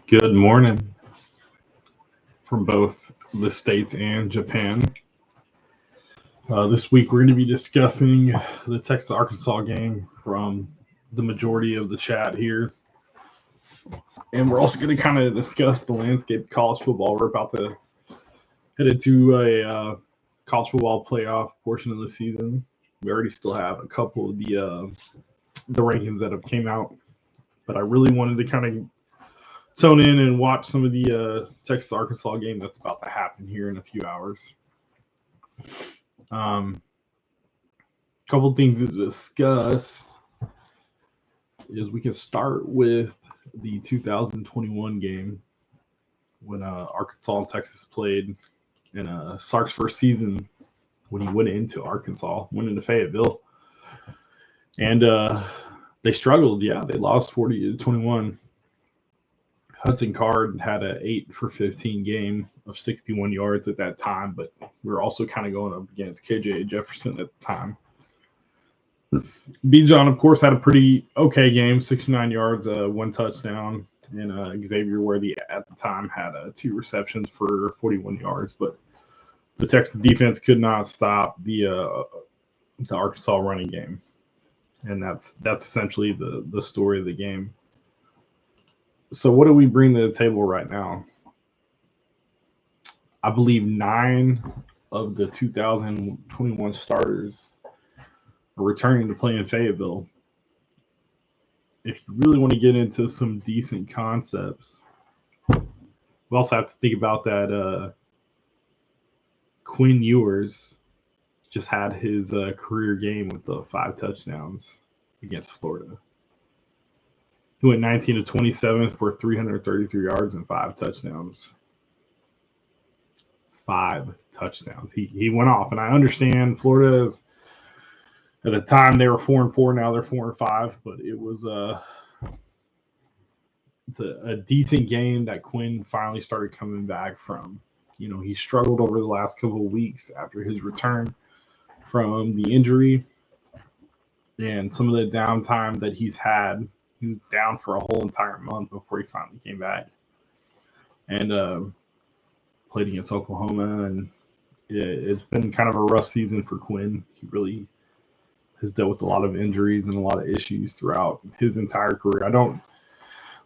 Good morning from both the States and Japan. This week we're going to be discussing the Texas-Arkansas game from the majority of the chat here. And we're also going to kind of discuss the landscape of college football. We're about to head into a college football playoff portion of the season. We already still have a couple of the rankings that have came out. But I really wanted to kind of tune in and watch some of the Texas-Arkansas game that's about to happen here in a few hours. Couple things to discuss is we can start with the 2021 game when Arkansas and Texas played in Sark's first season when he went into Fayetteville. And they struggled. Yeah, they lost 40-21. Hudson Card had an 8 for 15 game of 61 yards at that time, but we were also kind of going up against KJ Jefferson at the time. Bijan, of course, had a pretty okay game, 69 yards, 1 touchdown, and Xavier Worthy at the time had 2 receptions for 41 yards. But the Texas defense could not stop the Arkansas running game, and that's essentially the story of the game. So what do we bring to the table right now? I believe 9 of the 2021 starters are returning to play in Fayetteville. If you really want to get into some decent concepts, we also have to think about that Quinn Ewers just had his career game with 5 touchdowns against Florida. He went 19-27 for 333 yards and 5 touchdowns. 5 touchdowns. He went off, and I understand Florida is, at the time they were 4-4. Now they're 4-5, but it was it's a decent game that Quinn finally started coming back from. You know, he struggled over the last couple of weeks after his return from the injury and some of the downtime that he's had. He was down for a whole entire month before he finally came back and played against Oklahoma. And it's been kind of a rough season for Quinn. He really has dealt with a lot of injuries and a lot of issues throughout his entire career. I don't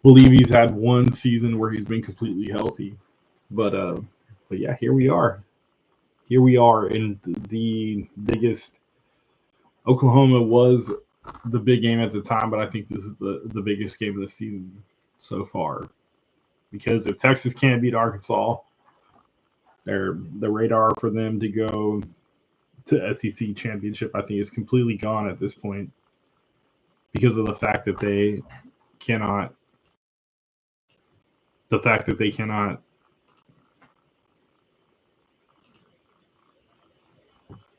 believe he's had one season where he's been completely healthy. But yeah, here we are. Here we are in the biggest. Oklahoma was the big game at the time, but I think this is the biggest game of the season so far. Because if Texas can't beat Arkansas, the radar for them to go to SEC championship, I think, is completely gone at this point because of the fact that they cannot